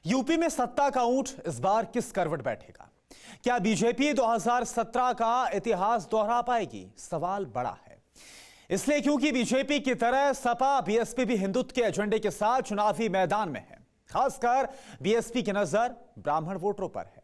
UP में सत्ता का ऊंट इस बार किस करवट बैठेगा? क्या बीजेपी 2017 का इतिहास दोहरा पाएगी? सवाल बड़ा है, इसलिए क्योंकि बीजेपी की तरह सपा बीएसपी भी हिंदुत्व के एजेंडे के साथ चुनावी मैदान में है। खासकर बीएसपी की नजर ब्राह्मण वोटरों पर है।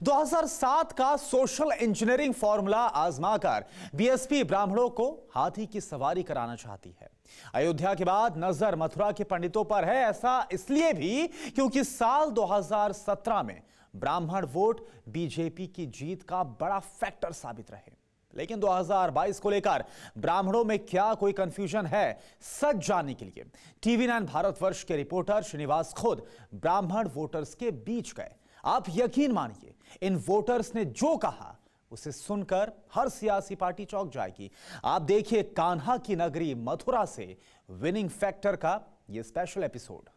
2007 का सोशल इंजीनियरिंग फॉर्मूला आजमाकर बीएसपी ब्राह्मणों को हाथी की सवारी कराना चाहती है। अयोध्या के बाद नजर मथुरा के पंडितों पर है, ऐसा इसलिए भी क्योंकि साल 2017 में ब्राह्मण वोट बीजेपी की जीत का बड़ा फैक्टर साबित रहे। लेकिन 2022 को लेकर ब्राह्मणों में क्या कोई कंफ्यूजन है? सच जानने के लिए TV9 भारतवर्ष के रिपोर्टर श्रीनिवास खुद ब्राह्मण वोटर्स के बीच गए। आप यकीन मानिए, इन वोटर्स ने जो कहा उसे सुनकर हर सियासी पार्टी चौंक जाएगी। आप देखिए कान्हा की नगरी मथुरा से विनिंग फैक्टर का यह स्पेशल एपिसोड।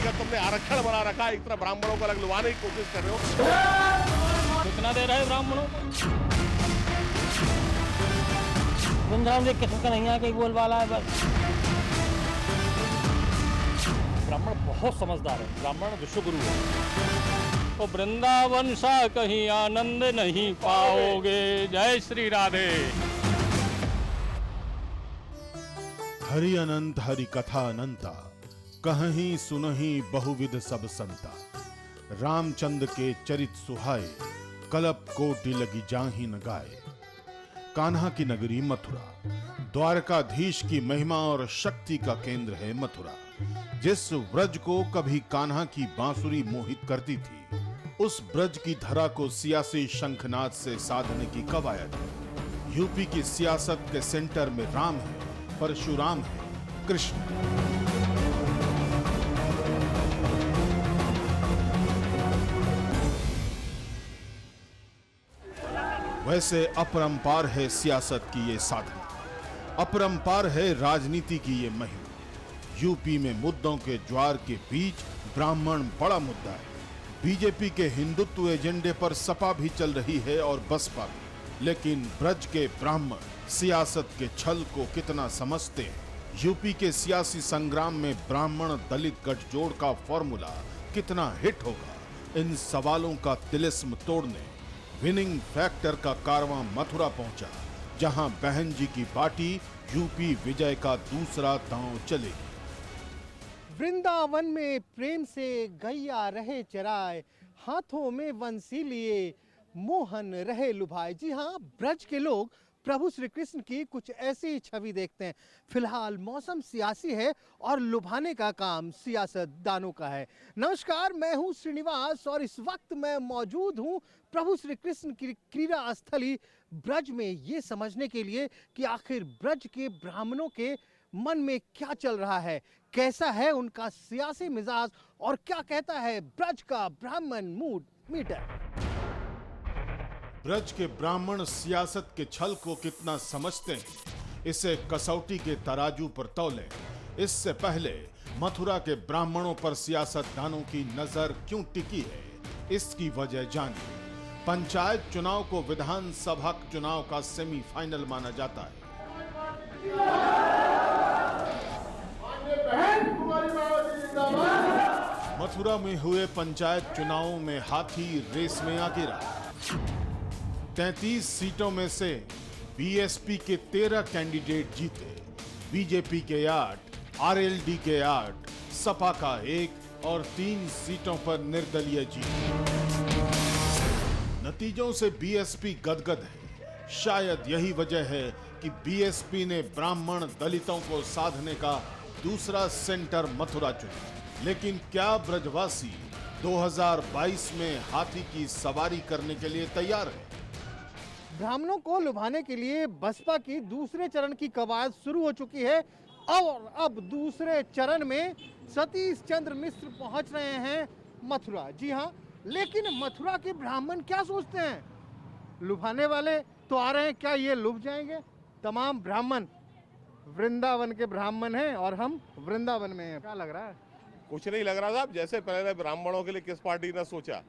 तुमने आरक्षण बना रखा है, एक तरह ब्राह्मणों को अलग लुभाने की कोशिश कर रहे हो। कितना दे रहे ब्राह्मणों को? वृंदावन देख किसी का नहीं है कि बोल वाला है बस। ब्राह्मण बहुत समझदार है, ब्राह्मण विश्वगुरु है। तो वृंदावन सा कहीं आनंद नहीं पाओगे। जय श्री राधे। हरि अनंत हरि कथा अनंता, कहीं सुनहि बहुविध सब संता। रामचंद्र के चरित सुहाए, कलप कोटि लगी जाहि न गाए। कान्हा की नगरी मथुरा, द्वारकाधीश की महिमा और शक्ति का केंद्र है मथुरा। जिस ब्रज को कभी कान्हा की बांसुरी मोहित करती थी, उस ब्रज की धरा को सियासी शंखनाद से साधने की कवायद है। यूपी की सियासत के सेंटर में राम है, परशुराम है, कृष्ण है। वैसे अपरंपार है सियासत की ये साधना, अपरंपार है राजनीति की ये महिमा। यूपी में मुद्दों के ज्वार के बीच ब्राह्मण बड़ा मुद्दा है। बीजेपी के हिंदुत्व एजेंडे पर सपा भी चल रही है और बसपा भी। लेकिन ब्रज के ब्राह्मण सियासत के छल को कितना समझते हैं? यूपी के सियासी संग्राम में ब्राह्मण दलित गठजोड़ का फॉर्मूला कितना हिट होगा? इन सवालों का तिलिस्म तोड़ने विनिंग फैक्टर का कारवां मथुरा पहुंचा, जहां बहन जी की पार्टी यूपी विजय का दूसरा दांव चलेगी। वृंदावन में प्रेम से गैया रहे चराए, हाथों में बंसी लिए मोहन रहे लुभाए। जी हाँ, ब्रज के लोग प्रभु श्री कृष्ण की कुछ ऐसी ही छवि देखते हैं। फिलहाल मौसम सियासी है और लुभाने का काम सियासतदानों का है। नमस्कार, मैं हूं श्रीनिवास और इस वक्त मैं मौजूद हूं प्रभु श्री कृष्ण की क्रीड़ा स्थली ब्रज में, ये समझने के लिए कि आखिर ब्रज के ब्राह्मणों के मन में क्या चल रहा है, कैसा है उनका सियासी मिजाज और क्या कहता है ब्रज का ब्राह्मण मूड मीटर। ब्रज के ब्राह्मण सियासत के छल को कितना समझते हैं, इसे कसौटी के तराजू पर तौलें। इससे पहले मथुरा के ब्राह्मणों पर सियासतदानों की नजर क्यों टिकी है, इसकी वजह जानिए। पंचायत चुनाव को विधानसभा चुनाव का सेमीफाइनल माना जाता है। मथुरा में हुए पंचायत चुनावों में हाथी रेस में आगे रहा। 33 सीटों में से बीएसपी के 13 कैंडिडेट जीते, बीजेपी के 8, आरएलडी के 8, सपा का 1 और 3 सीटों पर निर्दलीय जीते। नतीजों से बीएसपी गदगद है। शायद यही वजह है कि बीएसपी ने ब्राह्मण दलितों को साधने का दूसरा सेंटर मथुरा चुना। लेकिन क्या ब्रजवासी 2022 में हाथी की सवारी करने के लिए तैयार है? ब्राह्मणों को लुभाने के लिए बसपा की दूसरे चरण की कवायद शुरू हो चुकी है और अब दूसरे चरण में सतीश चंद्र मिश्र पहुंच रहे हैं मथुरा। जी हां, लेकिन मथुरा के ब्राह्मण क्या सोचते हैं? लुभाने वाले तो आ रहे हैं, क्या ये लुभ जाएंगे? तमाम ब्राह्मण वृंदावन के ब्राह्मण हैं और हम वृंदावन में हैं। क्या लग रहा है? कुछ नहीं लग रहा साहब, जैसे पहले ब्राह्मणों के लिए किस पार्टी ने सोचा,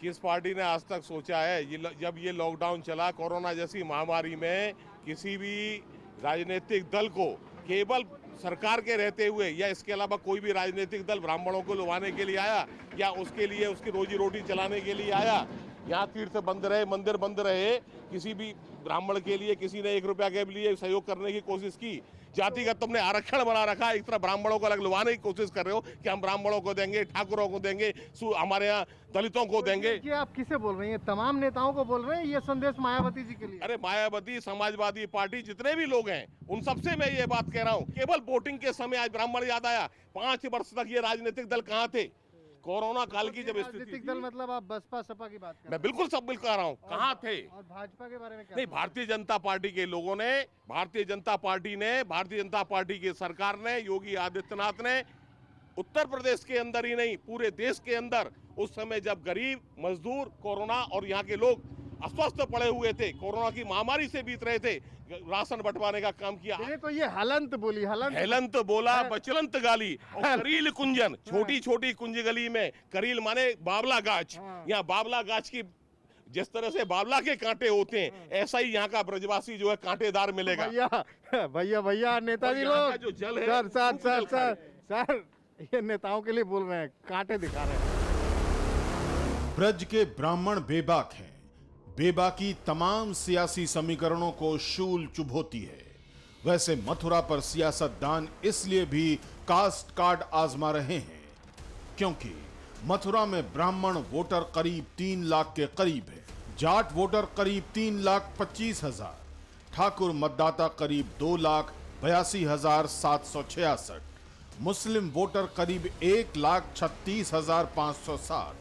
किस पार्टी ने आज तक सोचा है। जब ये लॉकडाउन चला कोरोना जैसी महामारी में, किसी भी राजनीतिक दल को केवल सरकार के रहते हुए या इसके अलावा कोई भी राजनीतिक दल ब्राह्मणों को लुभाने के लिए आया या उसके लिए उसकी रोजी रोटी चलाने के लिए आया। यहाँ तीर्थ बंद रहे, मंदिर बंद रहे, किसी भी ब्राह्मण के लिए किसी ने 1 रुपया के लिए सहयोग करने की कोशिश की। जातिगत तुमने आरक्षण बना रखा है, एक तरह ब्राह्मणों को अलग लुभाने की कोशिश कर रहे हो कि हम ब्राह्मणों को देंगे, ठाकुरों को देंगे, हमारे यहाँ दलितों को देंगे। ये आप किसे बोल रहे हैं? तमाम नेताओं को बोल रहे हैं? ये संदेश मायावती जी के लिए? अरे मायावती, समाजवादी पार्टी, जितने भी लोग हैं उन सबसे मैं ये बात कह रहा हूँ। केवल वोटिंग के समय आज ब्राह्मण याद आया। 5 वर्ष तक ये राजनीतिक दल कहाँ थे? कोरोना काल की जब स्थिति राजनीतिक दल मतलब आप बसपा सपा की बात कर रहे हैं? मैं बिल्कुल सब बिल कह रहा हूँ, कहाँ थे? और भाजपा के बारे में क्या? नहीं, भारतीय जनता पार्टी के लोगों ने, भारतीय जनता पार्टी की सरकार ने, योगी आदित्यनाथ ने उत्तर प्रदेश के अंदर ही नहीं पूरे देश के अंदर उस समय जब गरीब मजदूर कोरोना और यहाँ के लोग अस्वस्थ पड़े हुए थे, कोरोना की महामारी से बीत रहे थे, राशन बंटवाने का काम किया। तो ये हलंत बोली, हेलंत बोला, बचलंत गाली और करील कुंजन, छोटी छोटी कुंज गली में, करील माने बावला गाछ, यहाँ बावला गाछ की जिस तरह से बावला के कांटे होते हैं, ऐसा ही यहाँ का ब्रजवासी जो है कांटेदार मिलेगा। भैया नेताजी लोग, जो जल है सर ये नेताओं के लिए बोल रहे हैं, कांटे दिखा रहे हैं। ब्रज के ब्राह्मण बेबाक हैं। बेबाकी तमाम सियासी समीकरणों को शूल चुभोती है। वैसे मथुरा पर सियासतदान इसलिए भी कास्ट कार्ड आजमा रहे हैं क्योंकि मथुरा में ब्राह्मण वोटर करीब 3 लाख के करीब है, जाट वोटर करीब 3,25,000, ठाकुर मतदाता करीब 2,82,766, मुस्लिम वोटर करीब 1,36,560,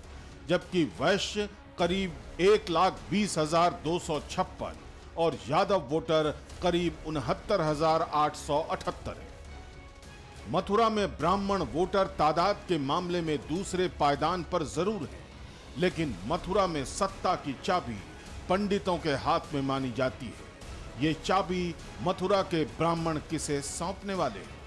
जबकि वैश्य करीब 1,20,256 और यादव वोटर करीब 69,878 है। मथुरा में ब्राह्मण वोटर तादाद के मामले में दूसरे पायदान पर जरूर है, लेकिन मथुरा में सत्ता की चाबी पंडितों के हाथ में मानी जाती है। ये चाबी मथुरा के ब्राह्मण किसे सौंपने वाले हैं?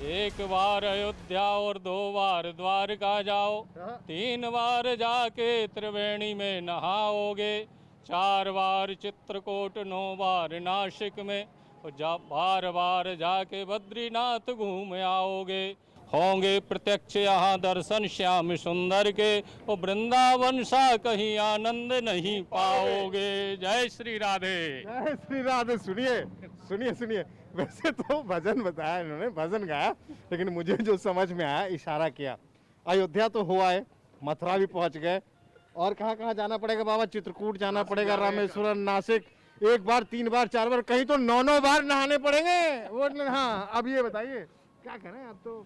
1 बार अयोध्या और 2 बार द्वारका जाओ, 3 बार जाके त्रिवेणी में नहाओगे, 4 बार चित्रकूट, 9 बार नासिक में, और बार बार जाके बद्रीनाथ घूम आओगे। होंगे प्रत्यक्ष यहाँ दर्शन श्याम सुंदर के, वो वृंदावन सा कहीं आनंद नहीं पाओगे। जय श्री राधे। जय श्री राधे। सुनिए वैसे तो भजन बताया इन्होंने, भजन गाया, लेकिन मुझे जो समझ में आया, इशारा किया, अयोध्या तो हुआ है, मथुरा भी पहुंच गए, और कहाँ जाना पड़ेगा बाबा? चित्रकूट जाना पड़ेगा, रामेश्वरम, नासिक, 1 बार, 3 बार, 4 बार, कहीं तो 9 बार नहाने पड़ेंगे वो। हाँ, अब ये बताइए क्या करें? अब तो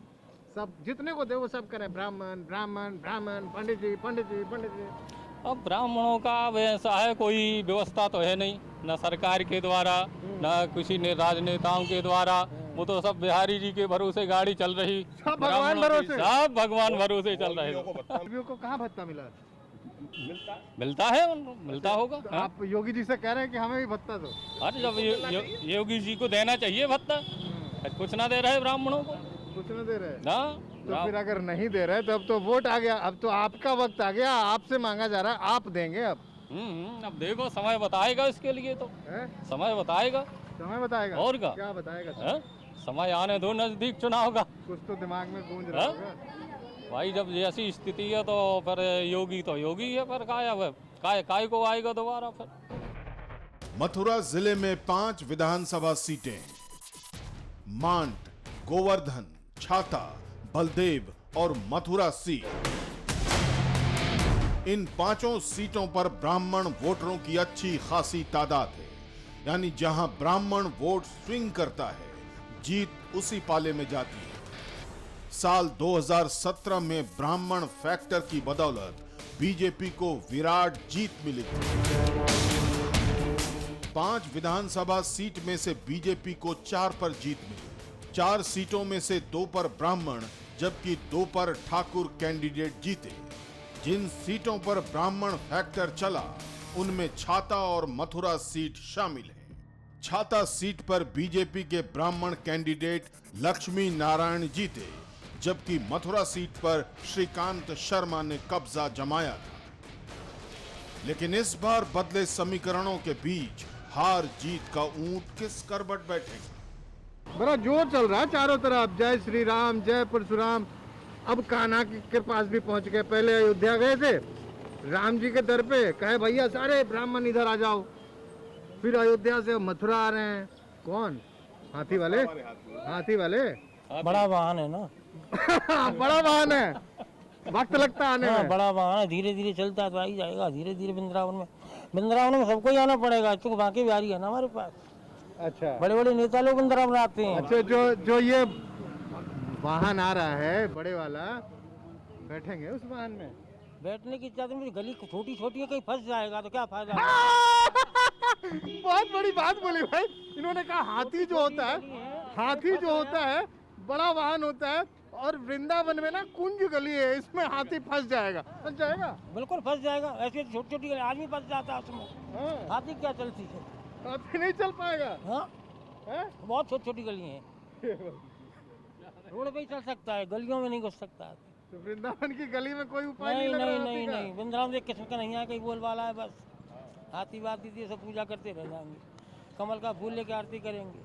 सब जितने को दे वो सब करें, ब्राह्मण ब्राह्मण ब्राह्मण, पंडित जी पंडित जी पंडित जी। अब ब्राह्मणों का वैसा है, कोई व्यवस्था तो है नहीं, न सरकार के द्वारा न किसी ने राजनेताओं के द्वारा, वो तो सब बिहारी जी के भरोसे गाड़ी चल रही, सब भगवान भरोसे, सब भगवान भरोसे चल रहे। को कहाँ भत्ता मिला? मिलता है, मिलता होगा। तो आप योगी जी से कह रहे हैं कि हमें भी भत्ता दो। अरे जब योगी जी को देना चाहिए भत्ता, कुछ ना दे रहे ब्राह्मणों को, कुछ न दे रहे ना। तो फिर अगर नहीं दे रहे तब तो वोट आ गया, अब तो आपका वक्त आ गया, आपसे मांगा जा रहा है, आप देंगे अब। अब देखो समय बताएगा, इसके लिए तो समय बताएगा। और क्या बताएगा? समय आने दो, नजदीक चुनाव का। कुछ तो दिमाग में गूंज रहा होगा भाई। जब जैसी स्थिति है तो फिर योगी तो योगी है, फिर काय को आएगा दोबारा फिर। मथुरा जिले में 5 विधानसभा सीटें, मांड, गोवर्धन, छाता, बलदेव और मथुरा सीट। इन 5 सीटों पर ब्राह्मण वोटरों की अच्छी खासी तादाद है, यानी जहां ब्राह्मण वोट स्विंग करता है, जीत उसी पाले में जाती है। साल 2017 में ब्राह्मण फैक्टर की बदौलत बीजेपी को विराट जीत मिली थी। 5 विधानसभा सीट में से बीजेपी को 4 पर जीत मिली। 4 सीटों में से 2 पर ब्राह्मण जबकि 2 पर ठाकुर कैंडिडेट जीते। जिन सीटों पर ब्राह्मण फैक्टर चला उनमें छाता और मथुरा सीट शामिल है। छाता सीट पर बीजेपी के ब्राह्मण कैंडिडेट लक्ष्मी नारायण जीते, जबकि मथुरा सीट पर श्रीकांत शर्मा ने कब्जा जमाया था। लेकिन इस बार बदले समीकरणों के बीच हार जीत का ऊंट किस करवट बैठेगा? बड़ा जोर चल रहा है चारों तरफ, जय श्री राम, जय परशुराम। अब कान्हा के पास भी पहुंच गए। पहले अयोध्या गए थे, राम जी के दर पे कहे भैया सारे ब्राह्मण इधर आ जाओ। फिर अयोध्या से मथुरा आ रहे हैं। कौन? हाथी वाले। हाथी वाले बड़ा वाहन है ना। बड़ा वाहन है, वक्त लगता है आने हाँ, में। बड़ा वाहन है, धीरे धीरे चलता है तो आ ही जाएगा। धीरे धीरे वृंदावन में सबको ही आना पड़ेगा, क्योंकि बाकी बिहारी है ना हमारे पास। अच्छा, बड़े बड़े नेता लोग वृंदावन आते हैं। अच्छा, जो ये वाहन आ रहा है बड़े वाला, बैठेंगे उस वाहन में? बैठने की इच्छा तो मेरी गली छोटी छोटी है, कहीं फंस जाएगा तो क्या फायदा। बहुत बड़ी बात बोली भाई। इन्होंने कहा हाथी जो होता है बड़ा वाहन होता है, और वृंदावन में ना कुंज गली है, इसमें हाथी फंस जाएगा। बिल्कुल फंस जाएगा। ऐसे छोटी छोटी गली आदमी फंस जाता है उसमें। हाँ। हाथी क्या चलती है? हाथी नहीं चल पाएगा। हाँ, हैं? बहुत छोटी छोटी गली है, रोड पे ही चल सकता है, गलियों में नहीं घुस सकता है। तो वृंदावन की गली में कोई उपाय नहीं लग रहा नहीं हाथी नहीं का? नहीं, वृंदावन एक किस्म का नहीं है, कहीं बोल वाला है बस। हाथी वाथी दिए सब पूजा करते रह जाएंगे, कमल का फूल लेके आरती करेंगे।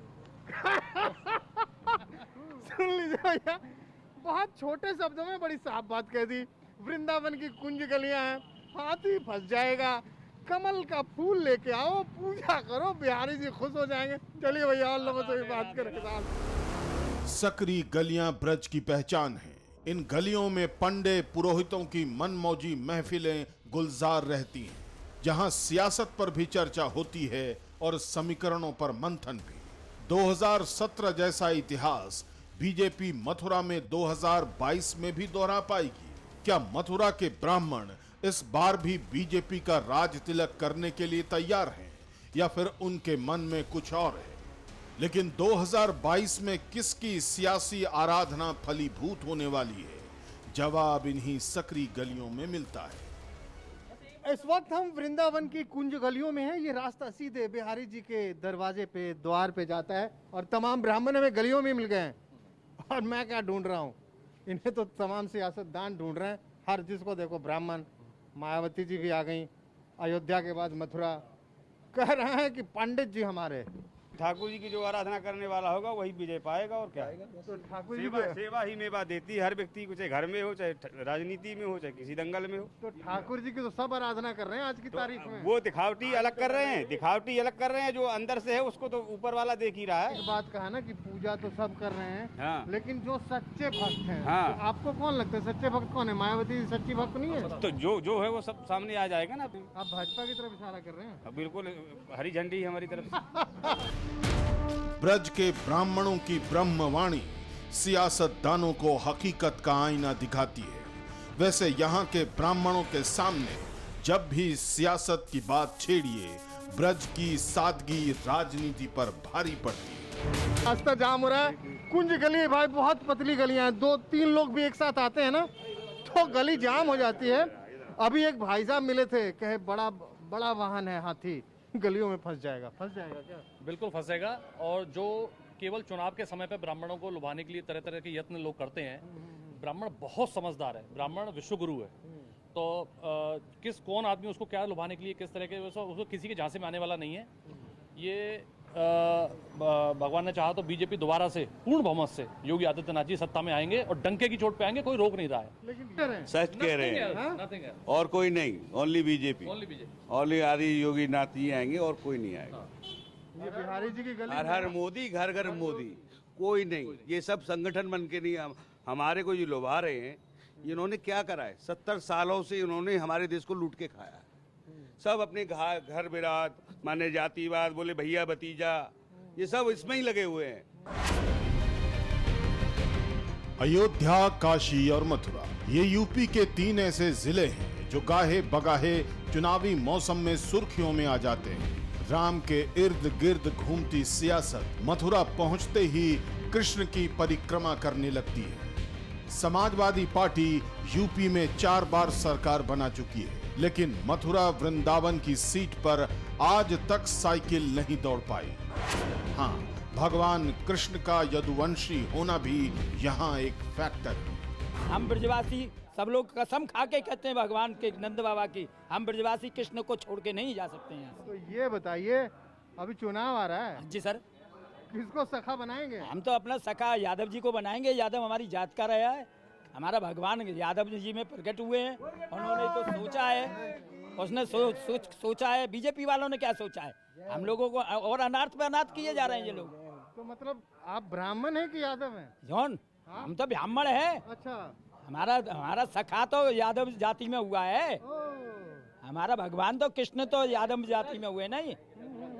सुन लीजिए भैया, बहुत छोटे शब्दों में बड़ी साफ बात कह दी। वृंदावन की कुंज गलियां हैं, हाथी फंस जाएगा, कमल का फूल लेके आओ, पूजा करो, बिहारी जी खुश हो जाएंगे। चलिए भैया और लोगों से भी बात करें। सकरी गलियां ब्रज की पहचान हैं। इन गलियों में पंडे पुरोहितों की मनमौजी महफिलें गुलजार रहती हैं, जहां सियासत पर भी चर्चा होती है और समीकरणों पर मंथन भी। 2017 जैसा इतिहास बीजेपी मथुरा में 2022 में भी दोहरा पाएगी? क्या मथुरा के ब्राह्मण इस बार भी बीजेपी का राज तिलक करने के लिए तैयार हैं, या फिर उनके मन में कुछ और है? लेकिन 2022 में किसकी सियासी आराधना फलीभूत होने वाली है? जवाब इन्हीं सकरी गलियों में मिलता है। इस वक्त हम वृंदावन की कुंज गलियों में हैं। ये रास्ता सीधे बिहारी जी के दरवाजे पे, द्वार पे जाता है, और तमाम ब्राह्मण हमें गलियों में मिल गए हैं। और मैं क्या ढूंढ रहा हूँ, इन्हें तो तमाम सियासतदान ढूंढ रहे हैं। हर जिसको देखो ब्राह्मण। मायावती जी भी आ गई, अयोध्या के बाद मथुरा। कह रहे हैं कि पंडित जी हमारे। ठाकुर जी की जो आराधना करने वाला होगा वही विजय पाएगा। और क्या तो ठाकुर जी सेवा ही मेवा देती है हर व्यक्ति को, चाहे घर में हो, चाहे राजनीति में हो, चाहे किसी दंगल में हो। तो ठाकुर जी की तो सब आराधना कर रहे हैं आज की तारीख में। वो दिखावटी अलग कर रहे हैं, दिखावटी अलग कर रहे हैं। जो अंदर से है उसको तो ऊपर वाला देख ही रहा है। एक बात कहा ना कि पूजा तो सब कर रहे हैं, हाँ। लेकिन जो सच्चे भक्त हैं, हाँ। तो आपको कौन लगता है सच्चे भक्त कौन है? मायावती सच्ची भक्त नहीं है? तो जो है वो सब सामने आ जाएगा ना। आप भाजपा की तरफ इशारा कर रहे हैं। बिल्कुल हरी झंडी है हमारी तरफ से। ब्रज के ब्राह्मणों की ब्रह्मवाणी सियासतदानों को हकीकत का आईना दिखाती है। वैसे यहाँ के ब्राह्मणों के सामने जब भी सियासत की बात छेड़िए, ब्रज की सादगी राजनीति पर भारी पड़ती है। रास्ता जाम हो रहा है। कुंज गली भाई बहुत पतली गलियां हैं, 2-3 लोग भी एक साथ आते हैं ना तो गली जाम हो जाती है। अभी एक भाई साहब मिले थे, कहे बड़ा वाहन है हाथी, गलियों में फंस जाएगा क्या? बिल्कुल फंसेगा। और जो केवल चुनाव के समय पे ब्राह्मणों को लुभाने के लिए तरह तरह के यत्न लोग करते हैं, ब्राह्मण बहुत समझदार है, ब्राह्मण विश्वगुरु है। तो कौन आदमी उसको क्या लुभाने के लिए किस तरह के, उसको किसी के झांसे में आने वाला नहीं है। ये भगवान ने चाहा तो बीजेपी दोबारा से पूर्ण बहुमत से योगी आदित्यनाथ जी सत्ता में आएंगे और डंके की चोट पे आएंगे, कोई रोक नहीं रहा है। लेकिन सच कह रहे हैं, Nothing है। और कोई नहीं, only BJP, Only BJP। Only आदि योगी नाथ जी आएंगे और कोई नहीं आएगा। ये बिहारी जी की गली हर हर मोदी, घर घर मोदी, कोई नहीं। ये सब संगठन बन के नहीं, हमारे को जो लुभा रहे हैं। इन्होंने क्या करा है? 70 सालों से इन्होंने हमारे देश को लूट के खाया है। सब अपने घर विराट, माने जातिवाद, बोले भैया भतीजा, ये सब इसमें ही लगे हुए हैं। अयोध्या, काशी और मथुरा ये यूपी के 3 ऐसे जिले हैं जो गाहे बगाहे चुनावी मौसम में सुर्खियों में आ जाते हैं। राम के इर्द गिर्द घूमती सियासत मथुरा पहुंचते ही कृष्ण की परिक्रमा करने लगती है। समाजवादी पार्टी यूपी में 4 बार सरकार बना चुकी है, लेकिन मथुरा वृंदावन की सीट पर आज तक साइकिल नहीं दौड़ पाई। हाँ, भगवान कृष्ण का यदुवंशी होना भी यहाँ एक फैक्टर है। हम ब्रजवासी सब लोग कसम खा के कहते हैं भगवान के नंद बाबा की, हम ब्रजवासी कृष्ण को छोड़ के नहीं जा सकते हैं। तो ये बताइए, अभी चुनाव आ रहा है, जी सर, किसको सखा बनाएंगे? हम तो अपना सखा यादव जी को बनाएंगे। यादव हमारी जात का रहा है, हमारा भगवान यादव जी में प्रकट हुए हैं। उन्होंने तो सोचा है, उसने सोचा है। बीजेपी वालों ने क्या सोचा है? हम लोगों को और अनाथ पे अनाथ किए जा रहे हैं ये लोग। तो मतलब आप ब्राह्मण हैं कि यादव हैं? जौन हम तो ब्राह्मण है। अच्छा, हमारा सखा तो यादव जाति में हुआ है। हमारा भगवान तो कृष्ण तो यादव जाति में हुए नहीं,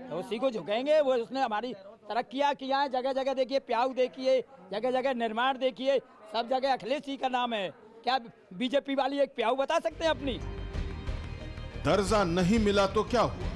तो उसी को झुकेंगे। वो उसने हमारी तरक्कियाँ किया है, जगह जगह देखिए प्याऊ देखिए, जगह जगह निर्माण देखिए, सब जगह अखिलेश जी का नाम है। क्या बीजेपी वाली एक प्याऊ बता सकते हैं अपनी? दर्जा नहीं मिला तो क्या हुआ?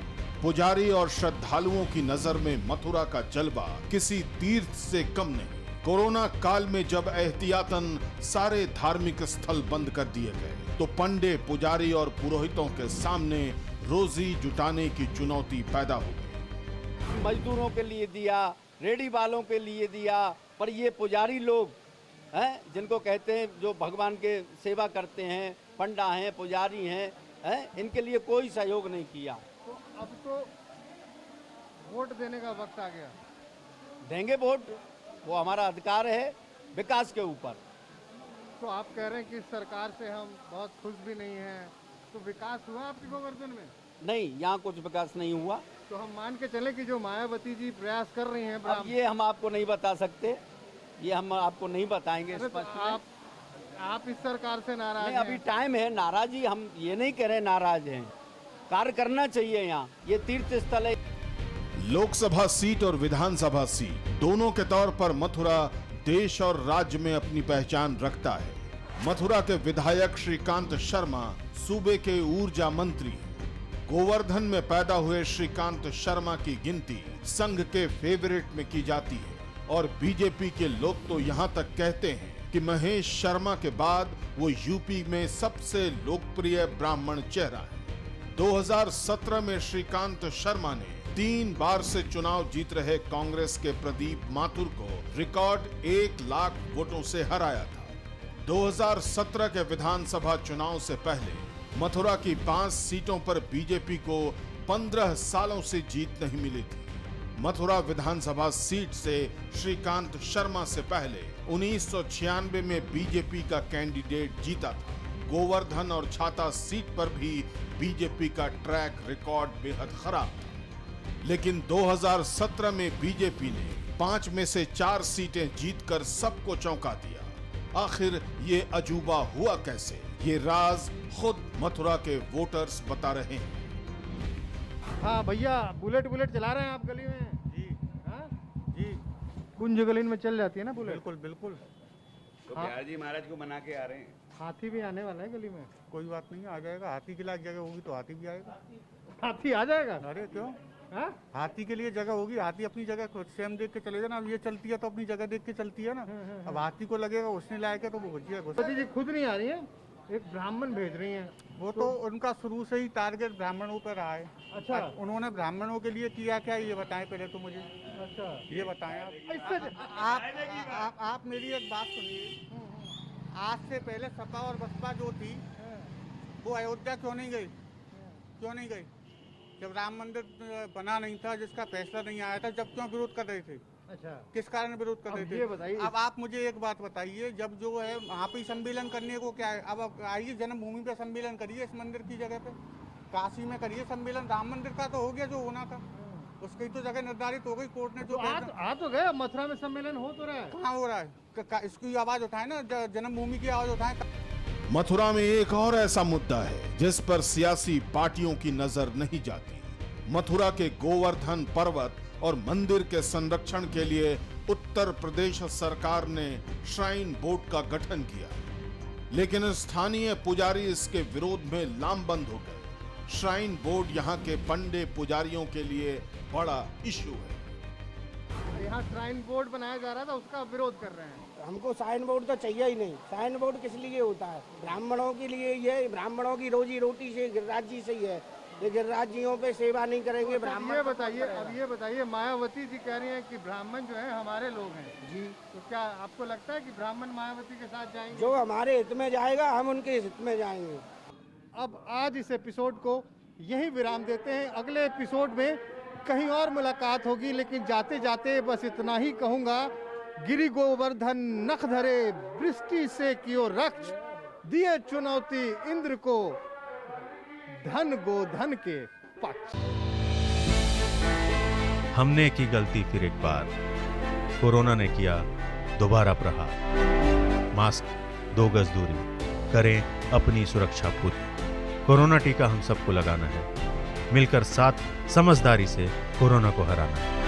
पुजारी और श्रद्धालुओं की नजर में मथुरा का जलवा किसी तीर्थ से कम नहीं। कोरोना काल में जब एहतियातन सारे धार्मिक स्थल बंद कर दिए गए तो पंडे, पुजारी और पुरोहितों के सामने रोजी जुटाने की चुनौती पैदा हो गई। मजदूरों के लिए दिया, रेडी वालों के लिए दिया, पर ये पुजारी लोग हैं जिनको कहते हैं जो भगवान के सेवा करते हैं, पंडा हैं, पुजारी हैं, इनके लिए कोई सहयोग नहीं किया। तो अब तो वोट देने का वक्त आ गया। देंगे वोट, वो हमारा अधिकार है विकास के ऊपर। तो आप कह रहे हैं कि सरकार से हम बहुत खुश भी नहीं हैं, तो विकास हुआ आपके गोवर्धन में? नहीं, यहाँ कुछ विकास नहीं हुआ। तो हम मान के चले कि जो मायावती जी प्रयास कर रही हैं, अब ये हम आपको नहीं बता सकते, ये हम आपको नहीं बताएंगे तो स्पष्ट में। आप इस सरकार से नाराज नहीं, हैं? अभी टाइम है। नाराजी हम ये नहीं कह रहे नाराज हैं, कार्य करना चाहिए। यहाँ ये तीर्थ स्थल है। लोकसभा सीट और विधानसभा सीट दोनों के तौर पर मथुरा देश और राज्य में अपनी पहचान रखता है। मथुरा के विधायक श्रीकांत शर्मा सूबे के ऊर्जा मंत्री हैं। गोवर्धन में पैदा हुए श्रीकांत शर्मा की गिनती संघ के फेवरेट में की जाती है और बीजेपी के लोग तो यहाँ तक कहते हैं कि महेश शर्मा के बाद वो यूपी में सबसे लोकप्रिय ब्राह्मण चेहरा है। 2017 में श्रीकांत शर्मा ने 3 बार से चुनाव जीत रहे कांग्रेस के प्रदीप माथुर को रिकॉर्ड 1 लाख वोटों से हराया था। 2017 के विधानसभा चुनाव से पहले मथुरा की 5 सीटों पर बीजेपी को 15 सालों से जीत नहीं मिली थी। मथुरा विधानसभा सीट से श्रीकांत शर्मा से पहले 1996 में बीजेपी का कैंडिडेट जीता था। गोवर्धन और छाता सीट पर भी बीजेपी का ट्रैक रिकॉर्ड बेहद खराब था, लेकिन 2017 में बीजेपी ने 5 में से 4 सीटें जीतकर सबको चौंका दिया। आखिर ये अजूबा हुआ कैसे? ये राज खुद मथुरा के वोटर्स बता रहे हैं। हाँ भैया, बुलेट चला रहे हैं आप गली में? जी। हाँ जी, कुंज गली में चल जाती है ना बुलेट? बिल्कुल बिल्कुल। तो बिहार जी महाराज को बना के आ रहे हैं। हाथी भी आने वाला है गली में? कोई बात नहीं, आ जाएगा। हाथी के लिए जगह होगी तो हाथी भी आएगा। हाथी आ जाएगा? अरे क्यों? हाँ? हाथी के लिए जगह होगी, हाथी अपनी जगह खुद स्वयं देख के चले जाना। अब ये चलती है तो अपनी जगह देख के चलती है ना। अब हाथी को लगेगा उसने लाया तो वो घुस जी खुद नहीं आ रही है, एक ब्राह्मण भेज रही हैं। वो तो उनका शुरू से ही टारगेट ब्राह्मणों पर रहा है। अच्छा, उन्होंने ब्राह्मणों के लिए किया क्या ये बताएं पहले तो मुझे। अच्छा ये बताएं आप मेरी एक बात सुनिए। आज से पहले सपा और बसपा जो थी वो अयोध्या क्यों नहीं गई? क्यों नहीं गई? जब राम मंदिर बना नहीं था, जिसका फैसला नहीं आया था, जब क्यों विरोध कर रहे थे? अच्छा, किस कारण विरोध कर रहे थे? ये बताइए। अब आप मुझे एक बात बताइए, जब जो है वहाँ पे सम्मेलन करने को क्या है? अब आइए जन्मभूमि पे सम्मेलन करिए, इस मंदिर की जगह पे काशी में करिए सम्मेलन। राम मंदिर का तो हो गया जो होना था, उसकी तो जगह निर्धारित हो गई कोर्ट ने। जो आ तो गए, मथुरा में सम्मेलन हो तो रहा है। कहाँ हो रहा है? इसकी आवाज उठाए ना, जन्मभूमि की आवाज उठाए। मथुरा में एक और ऐसा मुद्दा है जिस पर सियासी पार्टियों की नजर नहीं जाती। मथुरा के गोवर्धन पर्वत और मंदिर के संरक्षण के लिए उत्तर प्रदेश सरकार ने श्राइन बोर्ड का गठन किया, लेकिन स्थानीय पुजारी इसके विरोध में लामबंद हो गए। श्राइन बोर्ड यहाँ के पंडे पुजारियों के लिए बड़ा इशू है। यहाँ श्राइन बोर्ड बनाया जा रहा था, उसका विरोध कर रहे हैं। हमको श्राइन बोर्ड तो चाहिए ही नहीं। श्राइन बोर्ड किस लिए होता है? ब्राह्मणों के लिए। ये ब्राह्मणों की रोजी रोटी से राज्य से ही है। लेकिन राज्यों पे सेवा नहीं करेंगे ब्राह्मण। ये बताइए मायावती जी कह रही हैं कि ब्राह्मण जो है हमारे लोग हैं जी, तो क्या आपको लगता है कि ब्राह्मण मायावती के साथ जाएंगे? जो हमारे हित में जाएगा हम उनके हित में जाएंगे। अब आज इस एपिसोड को यहीं विराम देते हैं। अगले एपिसोड में कहीं और मुलाकात होगी, लेकिन जाते जाते बस इतना ही कहूँगा, गिरि गोवर्धन नख धरे वृष्टि से कियो रक्ष, दिए चुनौती इंद्र को धन गोधन के पक्ष। हमने की गलती फिर एक बार, कोरोना ने किया दोबारा प्रहार। मास्क, 2 गज दूरी, करें अपनी सुरक्षा पूरी। कोरोना टीका हम सबको लगाना है, मिलकर साथ समझदारी से कोरोना को हराना है।